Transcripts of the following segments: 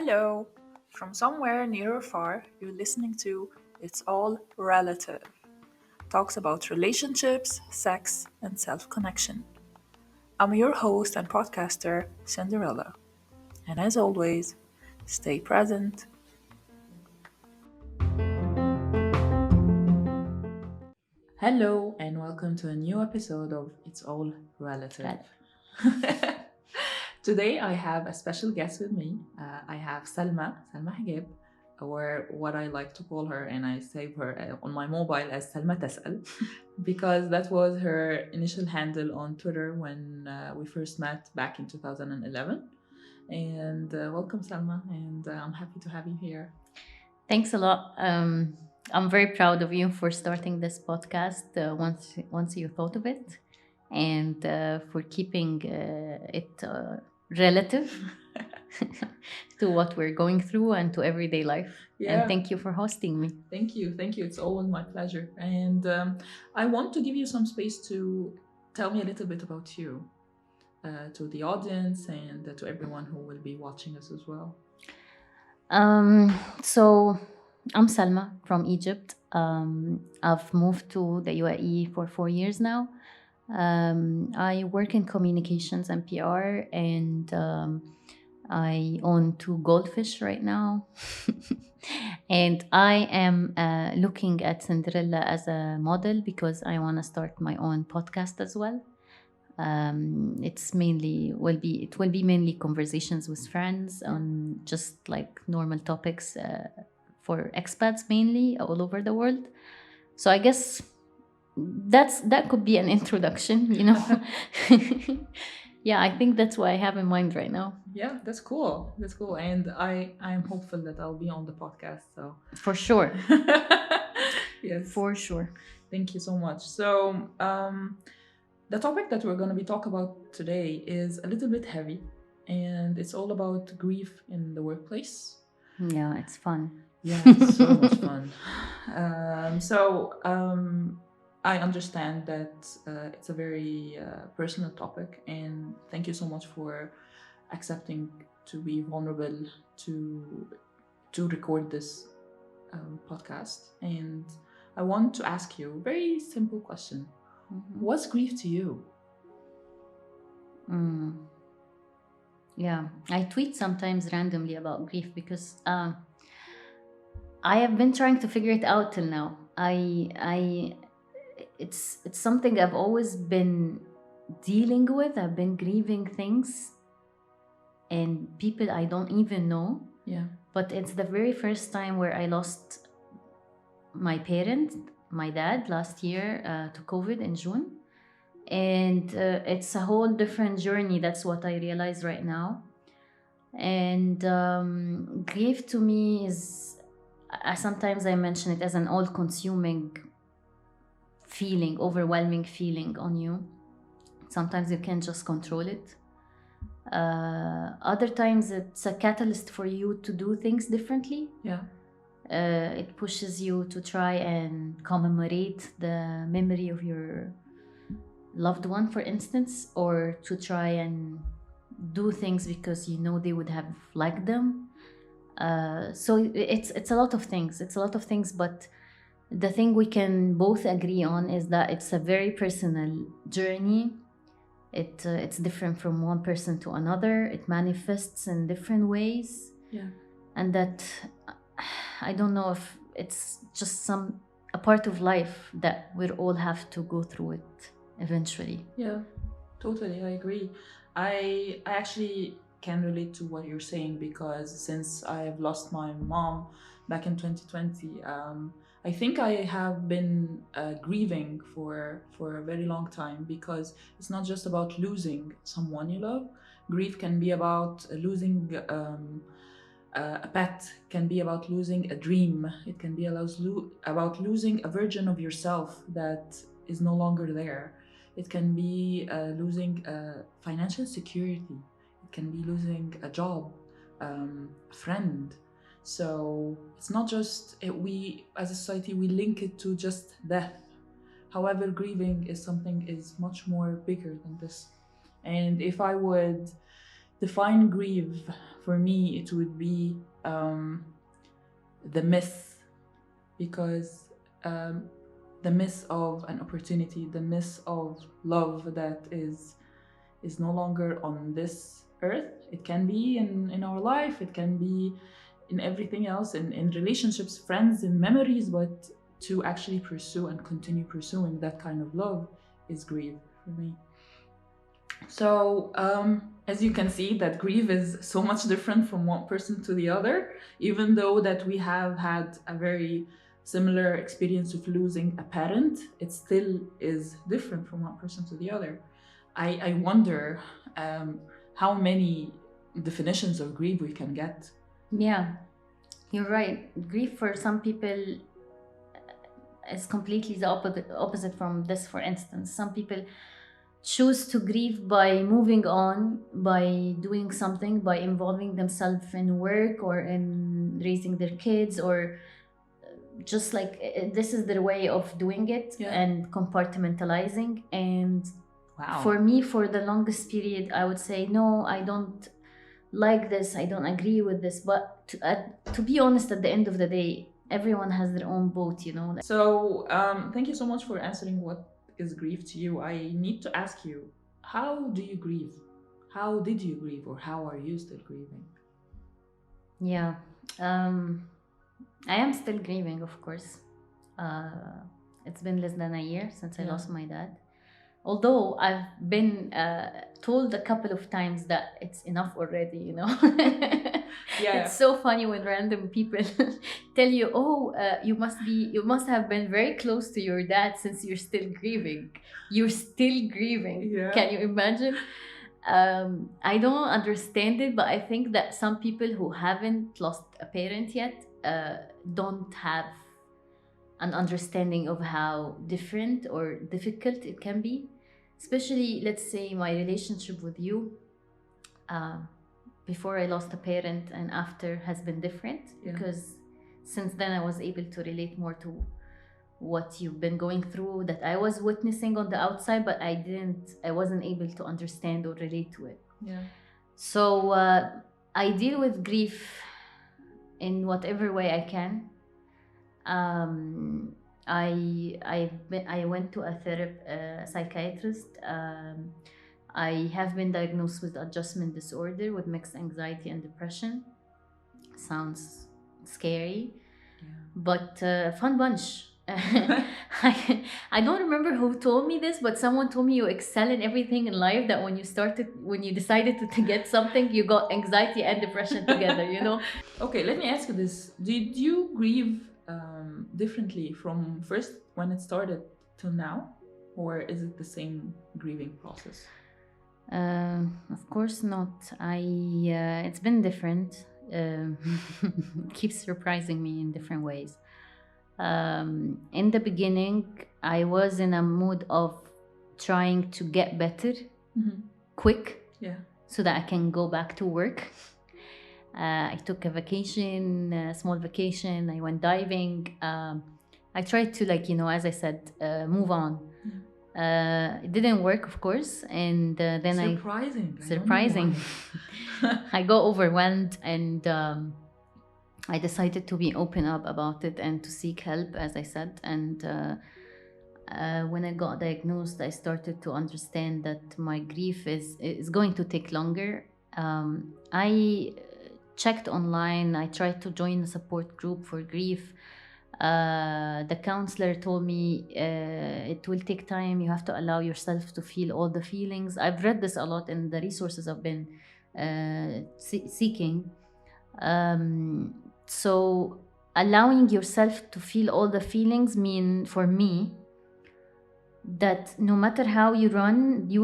Hello! From somewhere near or far, you're listening to It's All Relative. Talks about relationships, sex, and self connection. I'm your host and podcaster, Cinderella. And as always, stay present. Hello, and welcome to a new episode of It's All Relative. Today I have a special guest with me. I have Salma Hagib, or what I like to call her, and I save her on my mobile as Salma Tasal, because that was her initial handle on Twitter when we first met back in 2011. And welcome, Salma, and I'm happy to have you here. Thanks a lot. I'm very proud of you for starting this podcast once you thought of it, and for keeping it relative to what we're going through and to everyday life. And thank you for hosting me. Thank you. It's always my pleasure. And I want to give you some space to tell me a little bit about you, to the audience and to everyone who will be watching us as well. So I'm Salma from Egypt. I've moved to the UAE for 4 years now. I work in communications and PR, and I own 2 goldfish right now. And I am looking at Cinderella as a model because I want to start my own podcast as well. It will be mainly conversations with friends on just like normal topics for expats mainly all over the world. So I guess that could be an introduction, Yeah, I think that's what I have in mind right now. Yeah, that's cool. And I'm hopeful that I'll be on the podcast. So For sure. yes, For sure. thank you so much. So the topic that we're going to be talking about today is a little bit heavy, and it's all about grief in the workplace. Yeah, it's fun. Yeah, it's so much fun. I understand that it's a very personal topic, and thank you so much for accepting to be vulnerable to record this podcast. And I want to ask you a very simple question: What's grief to you? Yeah, I tweet sometimes randomly about grief because I have been trying to figure it out till now. It's something I've always been dealing with. I've been grieving things and people I don't even know. Yeah. But it's the very first time where I lost my parent, my dad, last year to COVID in June. And it's a whole different journey. That's what I realize right now. And grief to me is, sometimes I mention it as an all consuming feeling, overwhelming feeling on you. Sometimes you can't just control it. Other times it's a catalyst for you to do things differently. Yeah. It pushes you to try and commemorate the memory of your loved one, for instance, or to try and do things because you know they would have liked them. So it's a lot of things. It's a lot of things, but the thing we can both agree on is that it's a very personal journey. It's different from one person to another. It manifests in different ways. Yeah. And that I don't know if it's just a part of life that we all have to go through it eventually. Yeah, totally. I agree. I actually can relate to what you're saying because since I have lost my mom back in 2020, I think I have been grieving for a very long time because it's not just about losing someone you love. Grief can be about losing a pet, can be about losing a dream. It can be about losing a version of yourself that is no longer there. It can be losing financial security. It can be losing a job, a friend. So it's not just we as a society we link it to just death. However, grieving is much more bigger than this. And if I would define grief, for me, it would be the miss, because um, the miss of an opportunity, the miss of love that is no longer on this earth. It can be in our life, it can be in everything else, in relationships, friends, and memories, but to actually pursue and continue pursuing that kind of love is grief for me. So, as you can see, that grief is so much different from one person to the other, even though that we have had a very similar experience of losing a parent, it still is different from one person to the other. I wonder how many definitions of grief we can get. Yeah, you're right. Grief for some people is completely the opposite from this. For instance, some people choose to grieve by moving on, by doing something, by involving themselves in work or in raising their kids, or just like this is their way of doing it. Yeah. And compartmentalizing. And Wow. for me, for the longest period, I would say, no, I don't like this, I don't agree with this. But to be honest, at the end of the day, everyone has their own boat, you know. So, thank you so much for answering what is grief to you. I need to ask you, how do you grieve? How did you grieve, or how are you still grieving? Yeah, I am still grieving, of course. It's been less than a year since I lost my dad. Although I've been told a couple of times that it's enough already, you know. Yeah. It's so funny when random people tell you, "Oh, you must have been very close to your dad since you're still grieving. You're still grieving. Yeah. Can you imagine?" I don't understand it, but I think that some people who haven't lost a parent yet don't have an understanding of how different or difficult it can be. Especially, let's say, my relationship with you before I lost a parent and after has been different. Yeah. Because since then I was able to relate more to what you've been going through, that I was witnessing on the outside, but I wasn't able to understand or relate to it. Yeah. So I deal with grief in whatever way I can. I went to a psychiatrist. I have been diagnosed with adjustment disorder with mixed anxiety and depression. Sounds scary, but fun bunch. I don't remember who told me this, but someone told me you excel in everything in life, that when you decided to get something, you got anxiety and depression together, you know. Okay, let me ask you this. Did you grieve differently from first when it started till now, or is it the same grieving process? Of course not. It's been different. Keeps surprising me in different ways. In the beginning, I was in a mood of trying to get better quick, so that I can go back to work. I took a vacation, a small vacation. I went diving. I tried to, as I said, move on. It didn't work, of course, and then surprising. I got overwhelmed, and I decided to be open up about it and to seek help, as I said. And when I got diagnosed, I started to understand that my grief is going to take longer. I checked online. I tried to join a support group for grief. The counselor told me it will take time. You have to allow yourself to feel all the feelings. I've read this a lot in the resources I've been seeking. So allowing yourself to feel all the feelings mean, for me, that no matter how you run, you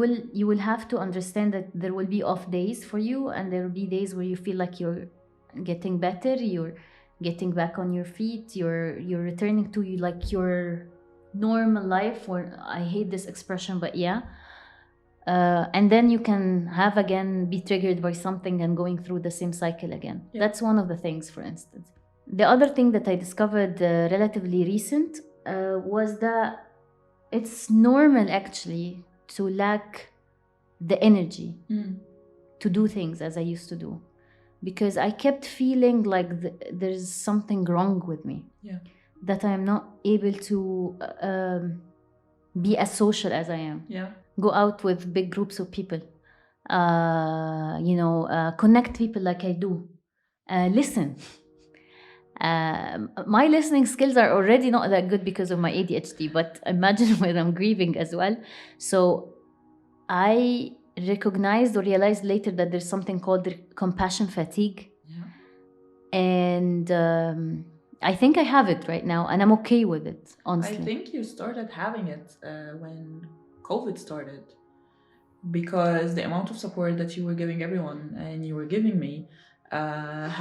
will have to understand that there will be off days for you, and there will be days where you feel like you're getting better, you're getting back on your feet, you're returning to your normal life, or I hate this expression, but yeah. And then you can be triggered by something and going through the same cycle again. Yeah. That's one of the things, for instance. The other thing that I discovered relatively recent was that it's normal actually to lack the energy to do things as I used to do, because I kept feeling like there's something wrong with me, Yeah. that I am not able to be as social as I am, Yeah. go out with big groups of people, connect people like I do, listen. My listening skills are already not that good because of my ADHD, but imagine when I'm grieving as well. So I recognized or realized later that there's something called compassion fatigue. Yeah. And I think I have it right now, and I'm okay with it, I honestly. think you started having it when COVID started, because the amount of support that you were giving everyone and you were giving me,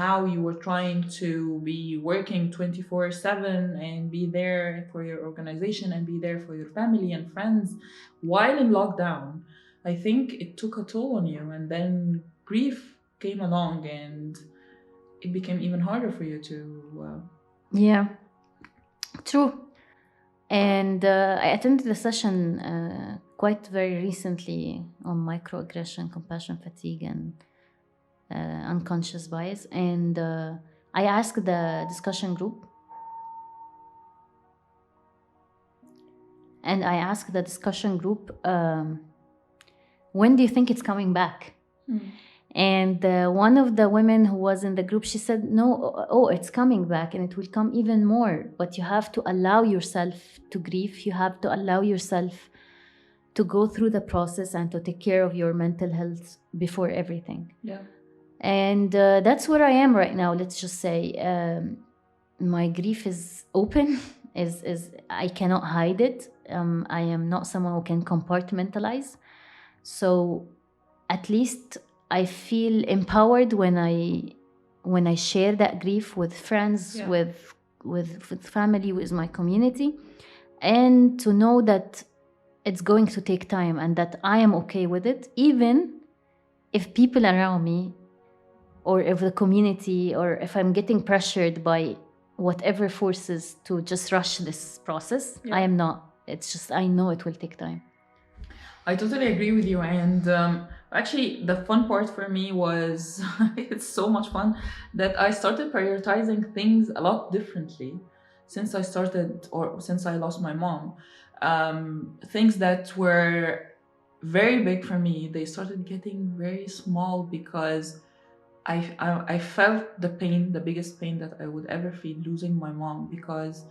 how you were trying to be working 24/7 and be there for your organization and be there for your family and friends while in lockdown. I think it took a toll on you, and then grief came along and it became even harder for you to. Yeah, true. And I attended a session quite very recently on microaggression, compassion fatigue, and unconscious bias. And I asked the discussion group, when do you think it's coming back? And one of the women who was in the group, she said, no, it's coming back, and it will come even more. But you have to allow yourself to grieve. You have to allow yourself to go through the process and to take care of your mental health before everything. Yeah. And that's where I am right now. Let's just say my grief is open. is I cannot hide it. I am not someone who can compartmentalize. So at least I feel empowered when I share that grief with friends, Yeah. with family, with my community, and to know that it's going to take time and that I am okay with it, even if people around me or if the community or if I'm getting pressured by whatever forces to just rush this process. Yeah. I am not. It's just I know it will take time. I totally agree with you. And actually, the fun part for me was it's so much fun that I started prioritizing things a lot differently since I lost my mom. Things that were very big for me, they started getting very small because I felt the pain, the biggest pain that I would ever feel losing my mom, because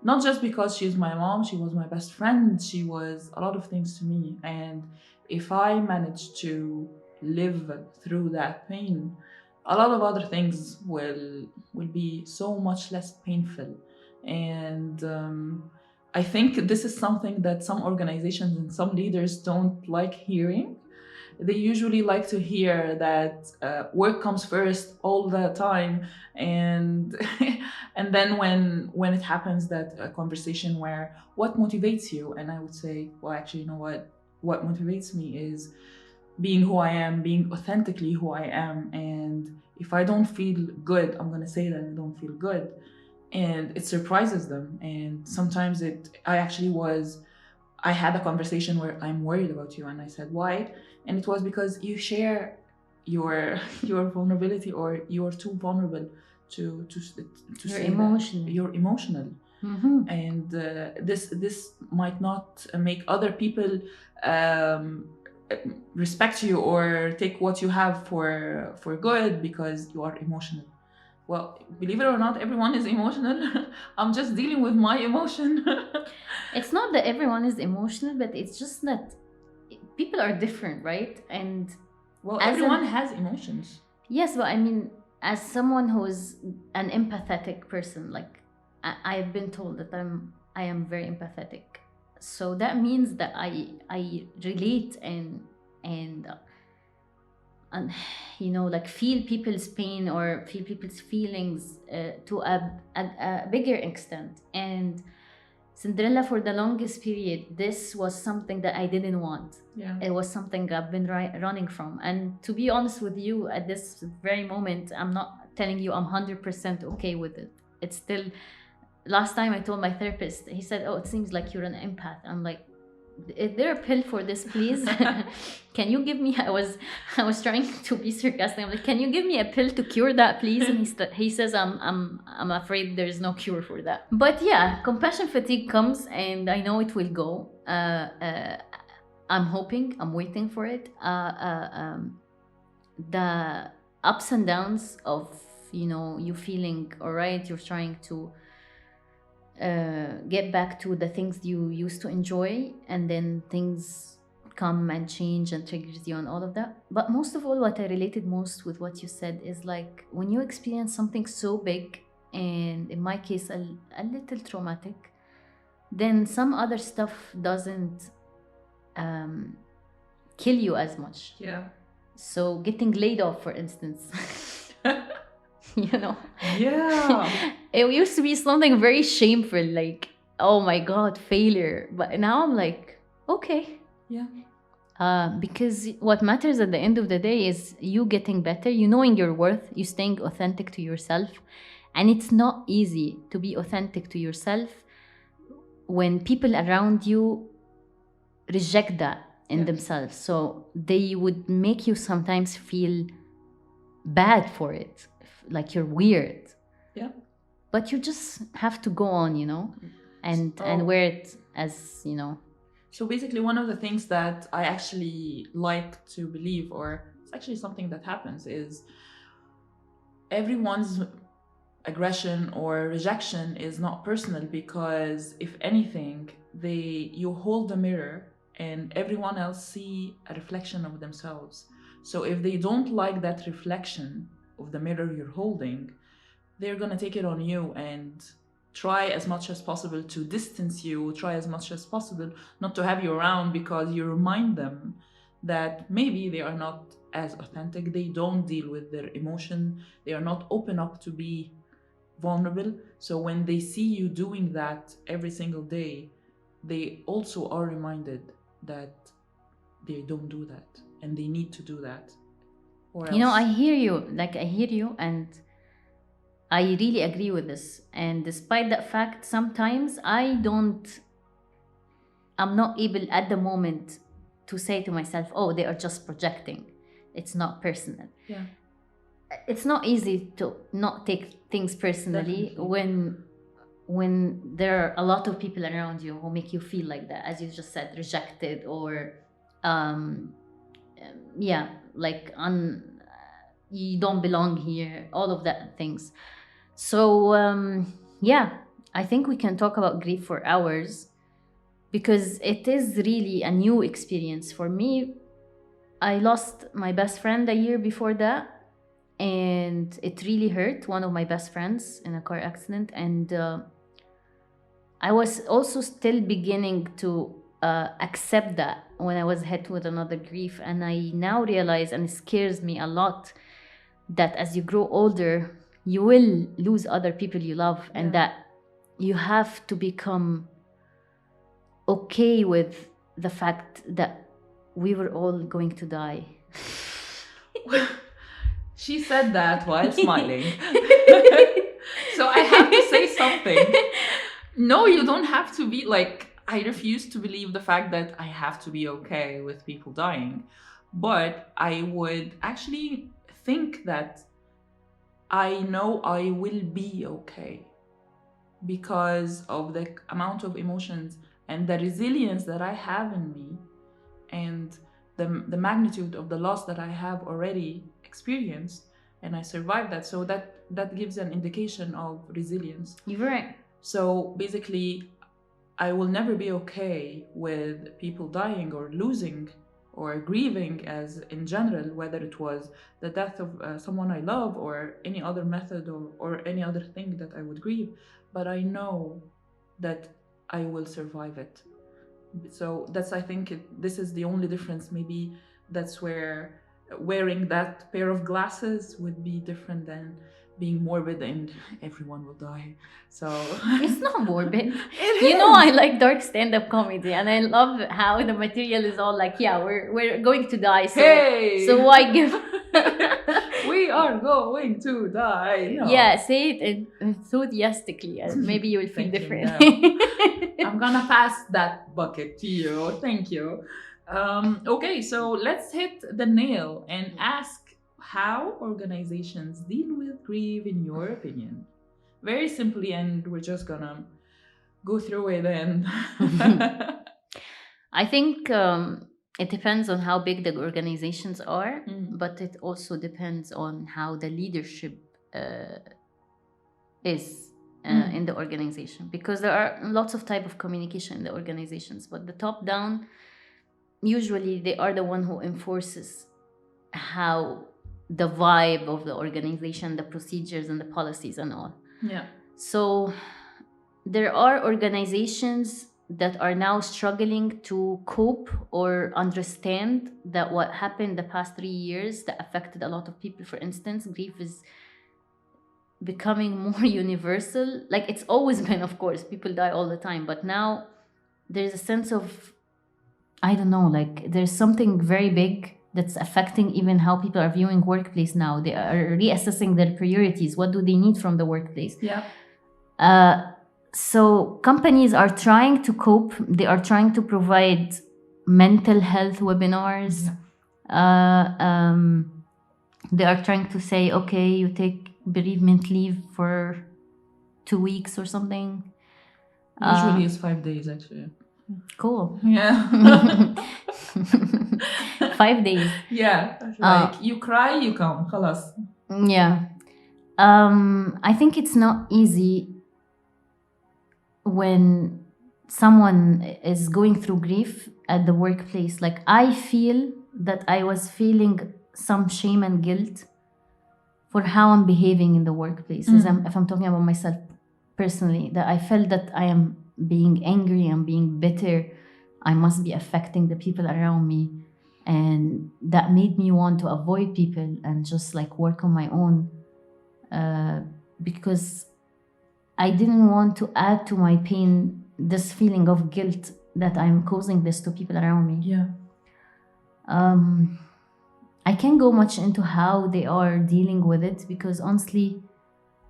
not just because she's my mom, she was my best friend, she was a lot of things to me. And if I managed to live through that pain, a lot of other things will be so much less painful. And I think this is something that some organizations and some leaders don't like hearing. They usually like to hear that work comes first all the time, and and then when it happens, that a conversation where what motivates you, and I would say, well, actually, you know what motivates me is being who I am, being authentically who I am. And if I don't feel good, I'm gonna say that I don't feel good. And it surprises them. And sometimes I had a conversation where I'm worried about you, and I said, why? And it was because you share your your vulnerability, or you're too vulnerable to You're say emotional. that you're emotional. Mm-hmm. And this might not make other people um, respect you or take what you have for good because you are emotional. Well, believe it or not, everyone is emotional. I'm just dealing with my emotion. It's not that everyone is emotional, but it's just that people are different, right? And well, everyone has emotions. Yes, but I mean, as someone who's an empathetic person, like I've been told that I am very empathetic. So that means that I relate and like feel people's pain or feel people's feelings to a bigger extent. And Cinderella, for the longest period, this was something that I didn't want. Yeah. It was something I've been running from. And to be honest with you, at this very moment, I'm not telling you I'm 100% okay with it. It's still, last time I told my therapist, he said, oh, it seems like you're an empath. I'm like, is there a pill for this, please? Can you give me? I was trying to be sarcastic. I'm like, can you give me a pill to cure that, please? And he says, I'm afraid there is no cure for that. But yeah, compassion fatigue comes, and I know it will go. I'm hoping, I'm waiting for it. The ups and downs of, you feeling all right, you're trying to get back to the things you used to enjoy, and then things come and change and triggers you and all of that. But most of all, what I related most with what you said is like when you experience something so big, and in my case a little traumatic, then some other stuff doesn't um, kill you as much. Yeah. So getting laid off, for instance, you know, Yeah. it used to be something very shameful, like, oh my God, failure. But now I'm like, okay. Yeah. Because what matters at the end of the day is you getting better, you knowing your worth, you staying authentic to yourself. And it's not easy to be authentic to yourself when people around you reject that in themselves. So they would make you sometimes feel bad for it, like you're weird. Yeah. But you just have to go on, and wear it as, So basically, one of the things that I actually like to believe, or it's actually something that happens, is everyone's aggression or rejection is not personal, because if anything, you hold a mirror and everyone else see a reflection of themselves. So if they don't like that reflection of the mirror you're holding, they're gonna take it on you and try as much as possible to distance you, try as much as possible not to have you around, because you remind them that maybe they are not as authentic, they don't deal with their emotion, they are not open up to be vulnerable. So when they see you doing that every single day, they also are reminded that they don't do that and they need to do that. Or else. I hear you, and I really agree with this. And despite that fact, sometimes I'm not able at the moment to say to myself, oh, they are just projecting. It's not personal. Yeah. It's not easy to not take things personally. Definitely. when there are a lot of people around you who make you feel like that, as you just said, rejected, or like you don't belong here, all of that things. So I think we can talk about grief for hours, because it is really a new experience for me. I lost my best friend a year before that, and it really hurt, one of my best friends, in a car accident. And I was also still beginning to accept that when I was hit with another grief. And I now realize, and it scares me a lot, that as you grow older, you will lose other people you love, and that you have to become okay with the fact that we were all going to die. She said that while smiling. So I have to say something. No, you don't have to be like, I refuse to believe the fact that I have to be okay with people dying. But I would actually think that I know I will be okay because of the amount of emotions and the resilience that I have in me, and the magnitude of the loss that I have already experienced, and I survived that. So that gives an indication of resilience. You're right. So basically, I will never be okay with people dying or losing or grieving, as in general, whether it was the death of someone I love or any other method or any other thing that I would grieve. But I know that I will survive it. So that's, I think, this is the only difference. Maybe that's where wearing that pair of glasses would be different than being morbid and everyone will die. So it's not morbid. I like dark stand-up comedy, and I love how the material is all like, we're going to die, so hey! So why give We are going to die. No. Yeah, say it enthusiastically, and maybe you will feel Thank you, differently. I'm gonna pass that bucket to you. Thank you. Okay, so let's hit the nail and ask how organizations deal with grief in your opinion. Very simply, and we're just gonna go through it and I think it depends on how big the organizations are, Mm. but it also depends on how the leadership is in the organization, because there are lots of type of communication in the organizations, but the top down, usually they are the one who enforces how the vibe of the organization, the procedures and the policies and all. Yeah. So there are organizations that are now struggling to cope or understand that what happened the past 3 years that affected a lot of people. For instance, grief is becoming more universal. Like, it's always been, of course, people die all the time, but now there's a sense of, I don't know, like there's something very big that's affecting even how people are viewing workplace now. They are reassessing their priorities. What do they need from the workplace? Yeah. So companies are trying to cope. They are trying to provide mental health webinars. They are trying to say, okay, you take bereavement leave for 2 weeks or something. Usually it's 5 days actually. Cool. Yeah. 5 days. Yeah. Like you cry, you come. Khalas. Yeah. I think it's not easy when someone is going through grief at the workplace. Like, I feel that I was feeling some shame and guilt for how I'm behaving in the workplace. If I'm talking about myself personally, that I felt that I am being angry, I'm being bitter, I must be affecting the people around me. And that made me want to avoid people and just like work on my own, because I didn't want to add to my pain this feeling of guilt that I'm causing this to people around me. Yeah. I can't go much into how they are dealing with it, because honestly,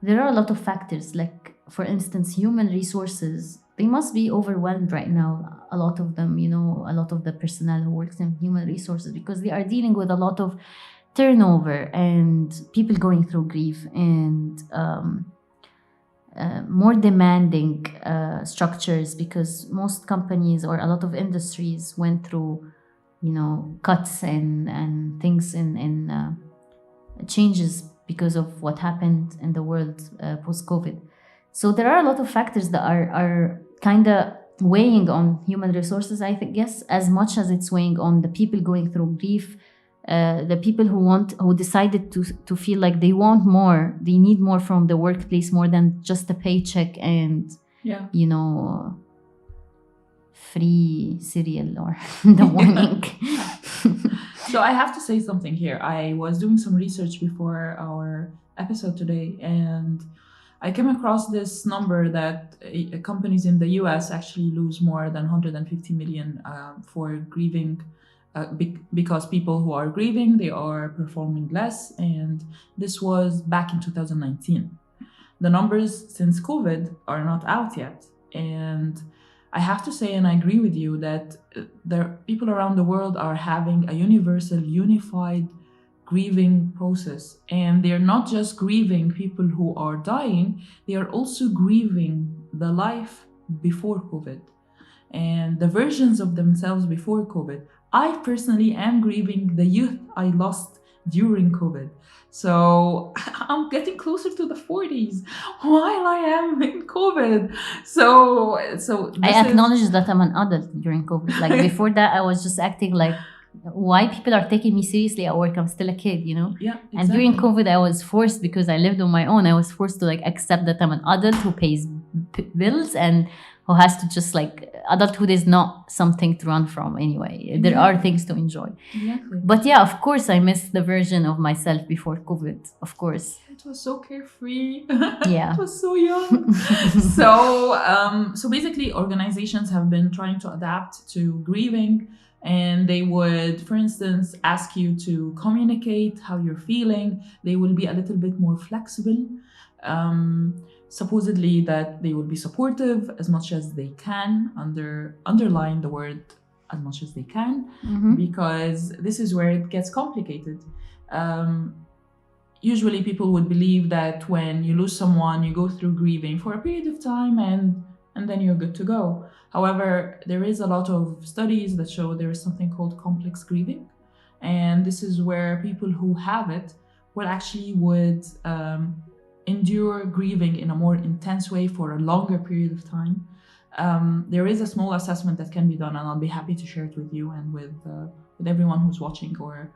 there are a lot of factors. Like, for instance, human resources, they must be overwhelmed right now. A lot of them, a lot of the personnel who works in human resources, because they are dealing with a lot of turnover and people going through grief and more demanding structures, because most companies or a lot of industries went through cuts and things in changes because of what happened in the world post-COVID. So there are a lot of factors that are kind of weighing on human resources, I think, yes, as much as it's weighing on the people going through grief, the people who decided to feel like they want more, they need more from the workplace, more than just a paycheck and free cereal or in the morning. So I have to say something here. I was doing some research before our episode today, and I came across this number that companies in the US actually lose more than 150 million for grieving, because people who are grieving, they are performing less, and this was back in 2019. The numbers since COVID are not out yet, and I have to say, and I agree with you, that the people around the world are having a universal, unified grieving process. And they're not just grieving people who are dying, they are also grieving the life before COVID and the versions of themselves before COVID. I personally am grieving the youth I lost during COVID. So I'm getting closer to the 40s while I am in COVID. So I acknowledge that I'm an adult during COVID. Like, before that, I was just acting like, why people are taking me seriously at work? I'm still a kid, Yeah, exactly. And during COVID, I was forced, because I lived on my own, I was forced to like accept that I'm an adult who pays bills and who has to just like, adulthood is not something to run from anyway. There are things to enjoy. Exactly. But yeah, of course, I miss the version of myself before COVID, of course. It was so carefree. Yeah. It was so young. So basically, organizations have been trying to adapt to grieving and they would, for instance, ask you to communicate how you're feeling. They will be a little bit more flexible. Supposedly that they will be supportive as much as they can, underline the word as much as they can, because this is where it gets complicated. Usually people would believe that when you lose someone, you go through grieving for a period of time and then you're good to go. However, there is a lot of studies that show there is something called complex grieving. And this is where people who have it would endure grieving in a more intense way for a longer period of time. There is a small assessment that can be done, and I'll be happy to share it with you and with everyone who's watching or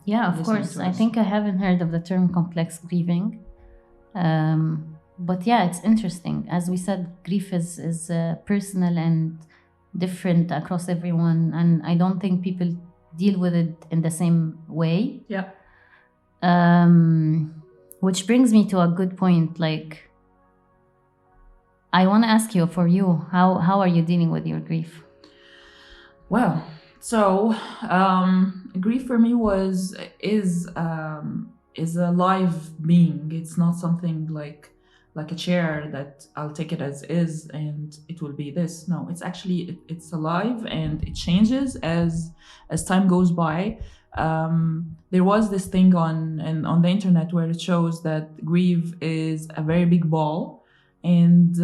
yeah, of course. I think I haven't heard of the term complex grieving. But yeah, it's interesting. As we said, grief is personal and different across everyone. And I don't think people deal with it in the same way. Yeah. Which brings me to a good point. Like, I want to ask you, for you, how are you dealing with your grief? Well, so grief for me is a live being. It's not something like a chair that I'll take it as is and it will be this. No, it's actually it's alive and it changes as time goes by. There was this thing on the internet where it shows that grief is a very big ball, and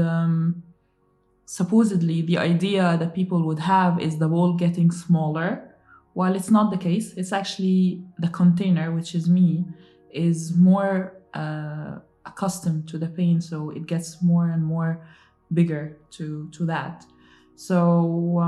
supposedly the idea that people would have is the ball getting smaller, while it's not the case. It's actually the container, which is me, is more accustomed to the pain, so it gets more and more bigger to that. So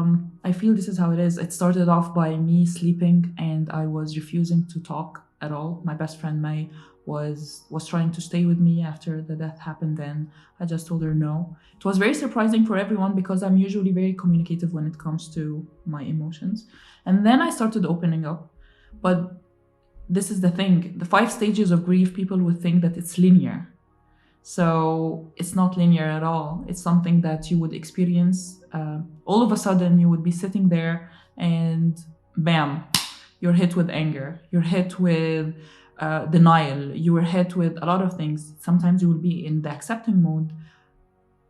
I feel this is how it is. It started off by me sleeping and I was refusing to talk at all. My best friend May was trying to stay with me after the death happened, and I just told her no. It was very surprising for everyone because I'm usually very communicative when it comes to my emotions. And then I started opening up. But this is the thing. The 5 stages of grief, people would think that it's linear. So it's not linear at all. It's something that you would experience. All of a sudden, you would be sitting there and bam, you're hit with anger. You're hit with denial. You were hit with a lot of things. Sometimes you will be in the accepting mode,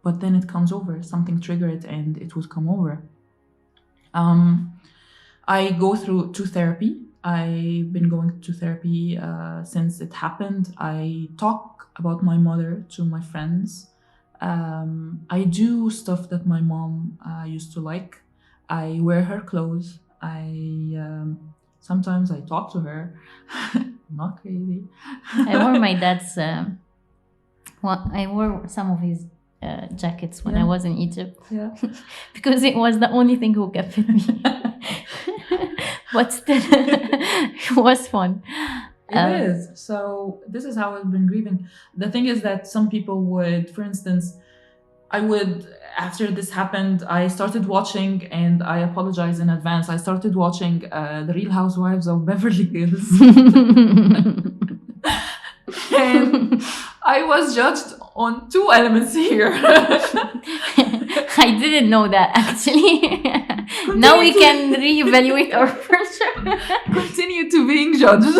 but then it comes over. Something triggered and it would come over. I go to therapy. I've been going to therapy since it happened. I talk about my mother to my friends. I do stuff that my mom used to like. I wear her clothes. Sometimes I talk to her. I'm not crazy. I wore my dad's. I wore some of his jackets when I was in Egypt. Yeah. Because it was the only thing who kept with me. But still, it was fun. It is. So this is how I've been grieving. The thing is that some people would, for instance, after this happened, I started watching, and I apologize in advance, I started watching The Real Housewives of Beverly Hills. And I was judged on 2 elements here. I didn't know that, actually. Now we can reevaluate our pressure. Continue to being judged.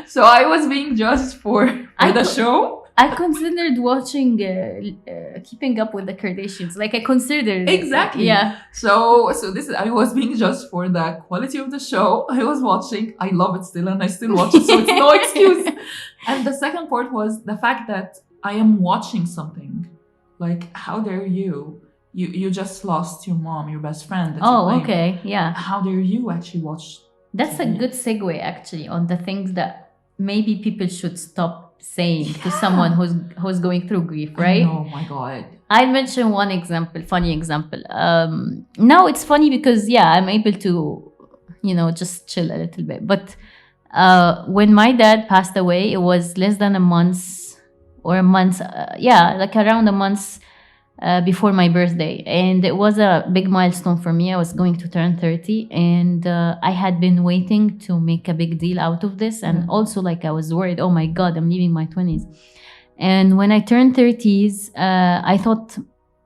So I was being judged for the show. I considered watching Keeping Up with the Kardashians. Like, I considered exactly. Yeah. So I was being judged for the quality of the show I was watching. I love it still, and I still watch it, so it's no excuse. And the second part was the fact that I am watching something. Like, how dare you? You just lost your mom, your best friend. Okay, yeah. How dare you actually watch? That's a good segue, actually, on the things that maybe people should stop saying to someone who's going through grief, right? Oh my god. I'll mention one funny example. Now it's funny because I'm able to, just chill a little bit. But when my dad passed away, it was less than a month or a month, like around a month before my birthday. And it was a big milestone for me. I was going to turn 30, and I had been waiting to make a big deal out of this. And also, like, I was worried, oh my God, I'm leaving my 20s. And when I turned 30s, I thought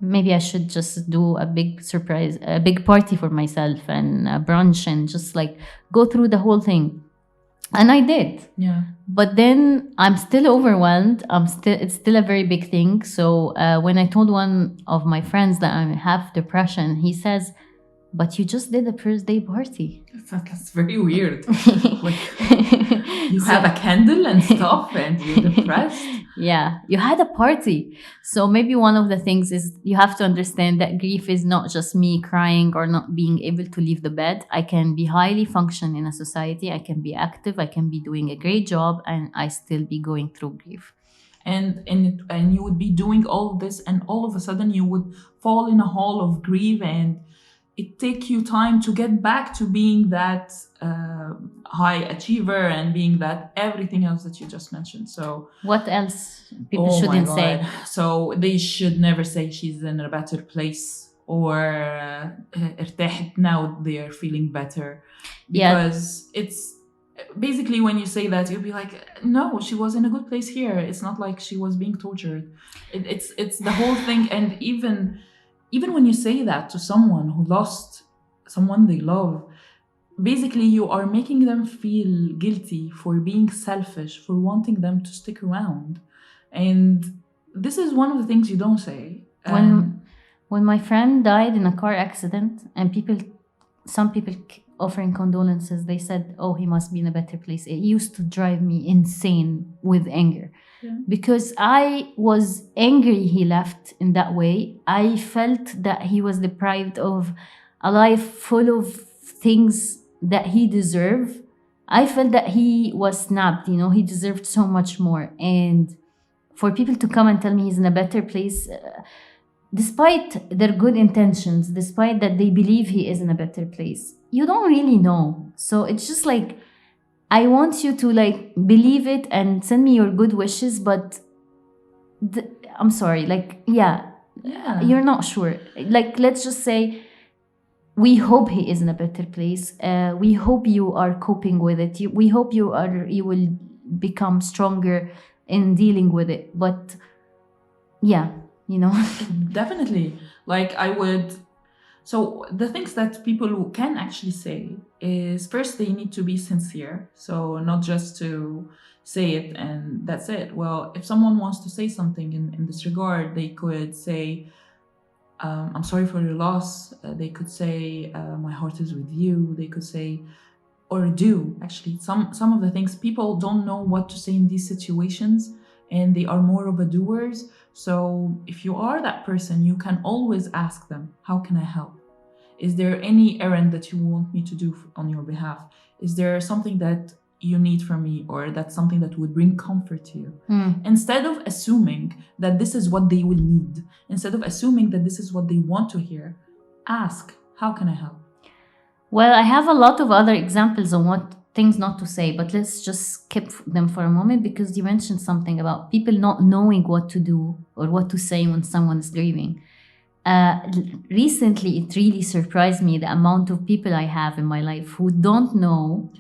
maybe I should just do a big surprise, a big party for myself and a brunch and just like go through the whole thing. And I did. Yeah. But then I'm still overwhelmed. It's still a very big thing. So when I told one of my friends that I have depression, he says, "But you just did a birthday party." That's very weird. Like, you have a candle and stuff and you're depressed. Yeah, you had a party. So maybe one of the things is you have to understand that grief is not just me crying or not being able to leave the bed. I can be highly function in a society. I can be active. I can be doing a great job, and I still be going through grief. And you would be doing all of this, and all of a sudden you would fall in a hole of grief, and it take you time to get back to being that high achiever and being that everything else that you just mentioned. So what else people oh my shouldn't God. say? So they should never say she's in a better place or ارتاحت, now they are feeling better, because it's basically when you say that, you'll be like, no, she was in a good place here. It's not like she was being tortured. It's the whole thing. And even when you say that to someone who lost someone they love, basically you are making them feel guilty for being selfish, for wanting them to stick around. And this is one of the things you don't say. When my friend died in a car accident, and some people offering condolences, they said, "Oh, he must be in a better place." It used to drive me insane with anger. Yeah. Because I was angry he left in that way. I felt that he was deprived of a life full of things that he deserved. I felt that he was snapped, he deserved so much more. And for people to come and tell me he's in a better place, despite their good intentions, despite that they believe he is in a better place, you don't really know. So it's just like, I want you to like believe it and send me your good wishes, but I'm sorry, like, yeah, you're not sure. Like, let's just say, we hope he is in a better place. We hope you are coping with it. We hope you will become stronger in dealing with it. But yeah, Definitely. Like so the things that people can actually say is, first, they need to be sincere. So not just to say it and that's it. Well, if someone wants to say something in this regard, they could say, I'm sorry for your loss. They could say, my heart is with you. They could say, or do, actually. Some of the things, people don't know what to say in these situations, and they are more of a doers. So if you are that person, you can always ask them, how can I help? Is there any errand that you want me to do on your behalf? Is there something that you need from me, or that's something that would bring comfort to you? Instead of assuming that this is what they will need, instead of assuming that this is what they want to hear, ask, how can I help? Well, I have a lot of other examples on what things not to say, but let's just skip them for a moment, because you mentioned something about people not knowing what to do or what to say when someone is grieving. Recently, it really surprised me the amount of people I have in my life who don't know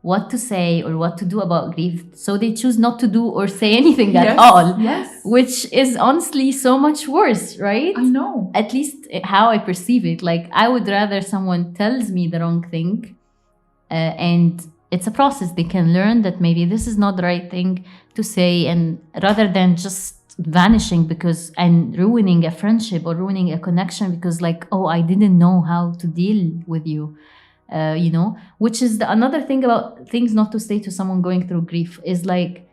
what to say or what to do about grief. So they choose not to do or say anything at all. Yes. Which is honestly so much worse, right? I know. At least how I perceive it. Like, I would rather someone tells me the wrong thing, and it's a process. They can learn that maybe this is not the right thing to say, and rather than just vanishing and ruining a friendship or ruining a connection because, like, oh, I didn't know how to deal with you. Which is another thing about things not to say to someone going through grief, is like,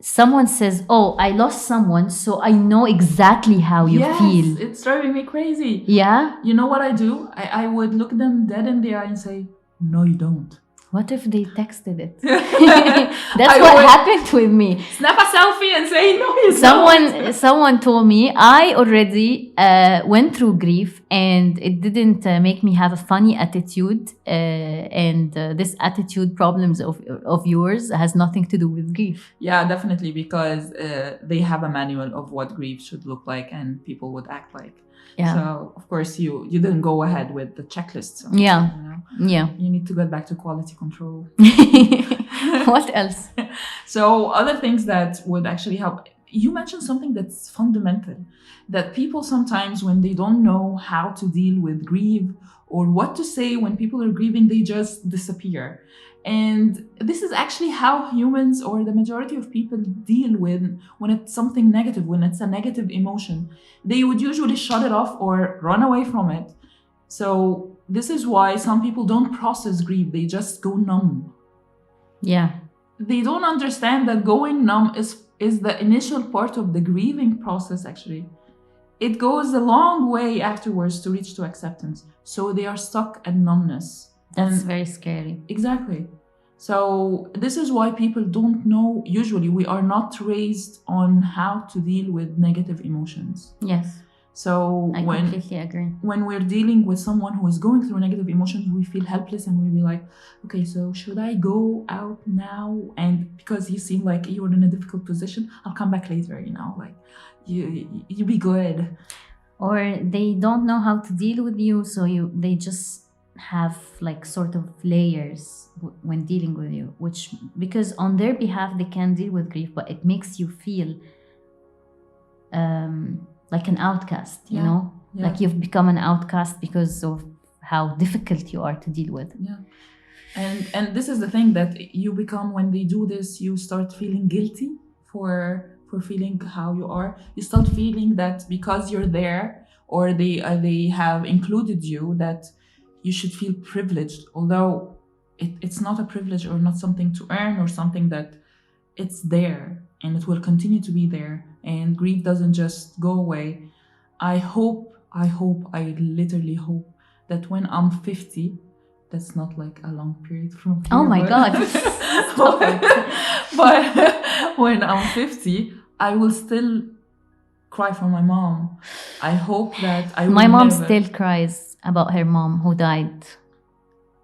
someone says, oh, I lost someone, so I know exactly how you feel. It's driving me crazy. Yeah. You know what I do? I would look them dead in the eye and say, no, you don't. What if they texted it? That's what happened with me. Snap a selfie and say, no, you don't. Someone told me I already went through grief, and it didn't make me have a funny attitude. And this attitude problems of yours has nothing to do with grief. Yeah, definitely, because they have a manual of what grief should look like and people would act like. Yeah. So, of course, you didn't go ahead with the checklists. So, yeah. Yeah. You need to get back to quality control. What else? So, other things that would actually help. you mentioned something that's fundamental, that people sometimes, when they don't know how to deal with grief or what to say when people are grieving, they just disappear. And this is actually how humans, or the majority of people, deal with when it's something negative, when it's a negative emotion. They would usually shut it off or run away from it. So this is why some people don't process grief, they just go numb. Yeah. They don't understand that going numb is the initial part of the grieving process. Actually, it goes a long way afterwards to reach to acceptance. So they are stuck at numbness. That's very scary. Exactly. So this is why people don't know. Usually we are not raised on how to deal with negative emotions. Yes. So I completely agree. When we're dealing with someone who is going through negative emotions, we feel helpless and we'll be like, okay, so should I go out now? And because you seem like you're in a difficult position, I'll come back later, like you be good. Or they don't know how to deal with you, so they just have like sort of layers when dealing with you, which, because on their behalf they can deal with grief, but it makes you feel like an outcast, you know? Yeah. Like you've become an outcast because of how difficult you are to deal with. Yeah. And this is the thing that you become, when they do this, you start feeling guilty for feeling how you are. You start feeling that because you're there, or they have included you, that you should feel privileged, although it's not a privilege or not something to earn or something, that it's there and it will continue to be there. And grief doesn't just go away. I literally hope that when I'm 50, that's not like a long period from here. Oh my God. but when I'm 50, I will still cry for my mom. I hope that I will My mom never... still cries about her mom who died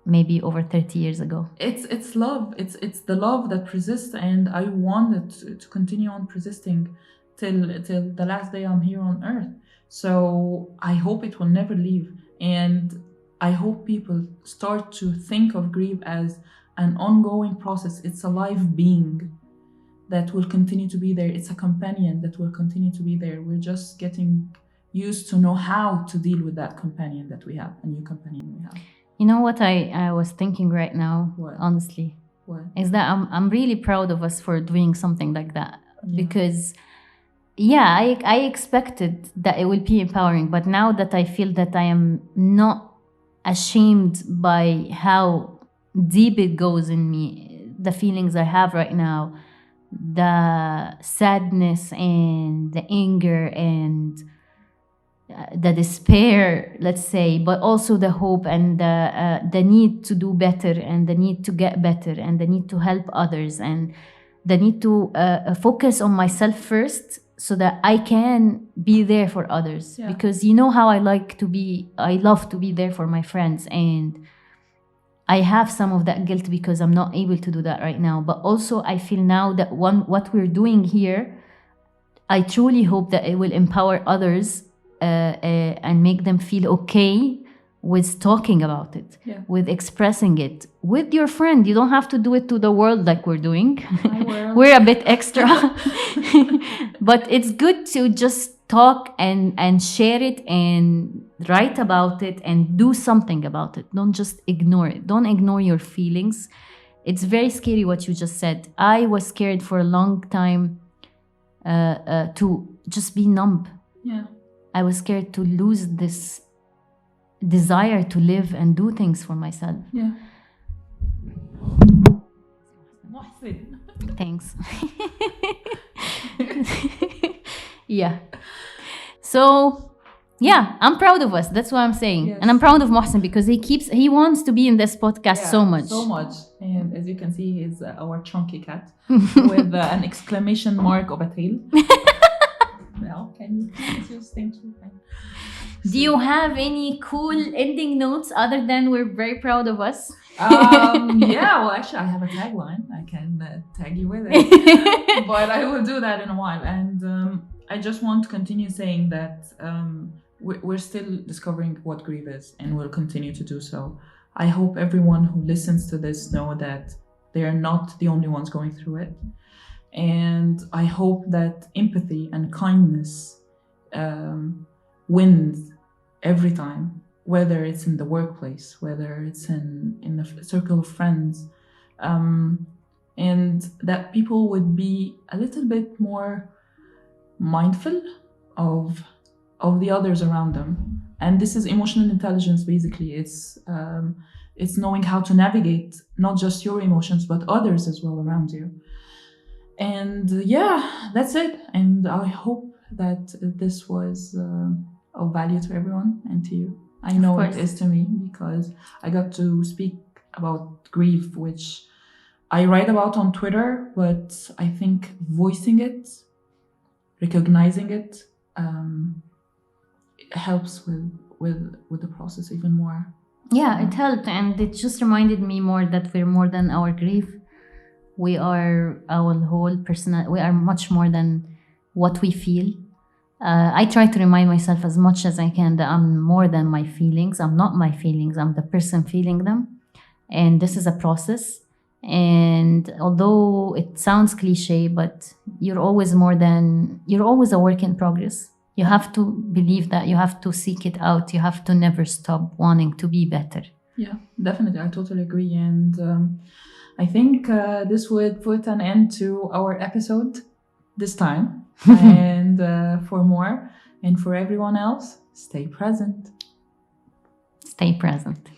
maybe over 30 years ago. It's love. It's the love that persists, and I want it to continue on persisting till the last day I'm here on earth. So I hope it will never leave, and I hope people start to think of grief as an ongoing process. It's a live being that will continue to be there. It's a companion that will continue to be there. We're just getting used to know how to deal with that companion that we have, a new companion we have. You know what I was thinking right now, What? honestly? What? Is that I'm really proud of us for doing something like that. Yeah. Because I expected that it will be empowering, but now that I feel that I am not ashamed by how deep it goes in me, the feelings I have right now, the sadness and the anger and the despair, let's say, but also the hope and the need to do better and the need to get better and the need to help others and the need to focus on myself first so that I can be there for others. Yeah. Because you know how I love to be there for my friends, and I have some of that guilt because I'm not able to do that right now. But also I feel now that what we're doing here, I truly hope that it will empower others and make them feel okay with talking about it, yeah, with expressing it with your friend. You don't have to do it to the world like we're doing. We're a bit extra. But it's good to just talk and share it and write about it and do something about it. Don't just ignore it. Don't ignore your feelings. It's very scary what you just said. I was scared for a long time to just be numb. Yeah. I was scared to lose this desire to live and do things for myself. Yeah. Thanks. Yeah. So, yeah, I'm proud of us. That's what I'm saying. Yes. And I'm proud of Mohsen because he wants to be in this podcast so much. So much. And as you can see, he's our chunky cat with an exclamation mark of a tail. Well, can you please just thank you? Do you have any cool ending notes other than we're very proud of us? Yeah, well, actually, I have a tagline. I can tag you with it. But I will do that in a while. And I just want to continue saying that we're still discovering what grief is, and we'll continue to do so. I hope everyone who listens to this know that they are not the only ones going through it. And I hope that empathy and kindness wins every time, whether it's in the workplace, whether it's in the circle of friends, and that people would be a little bit more mindful of the others around them. And this is emotional intelligence. Basically, it's knowing how to navigate not just your emotions but others as well around you. And yeah, that's it. And I hope that this was of value to everyone and to you. I know it is to me, because I got to speak about grief, which I write about on Twitter, but I think voicing it, recognizing it, helps with the process even more. Yeah, it helped, and it just reminded me more that we're more than our grief. We are our whole personal. We are much more than what we feel. I try to remind myself as much as I can that I'm more than my feelings. I'm not my feelings. I'm the person feeling them, and this is a process. And although it sounds cliche, but you're always a work in progress. You have to believe that, you have to seek it out, you have to never stop wanting to be better. Yeah, definitely. I totally agree. And I think this would put an end to our episode this time. And for more, and for everyone else, stay present. Stay present.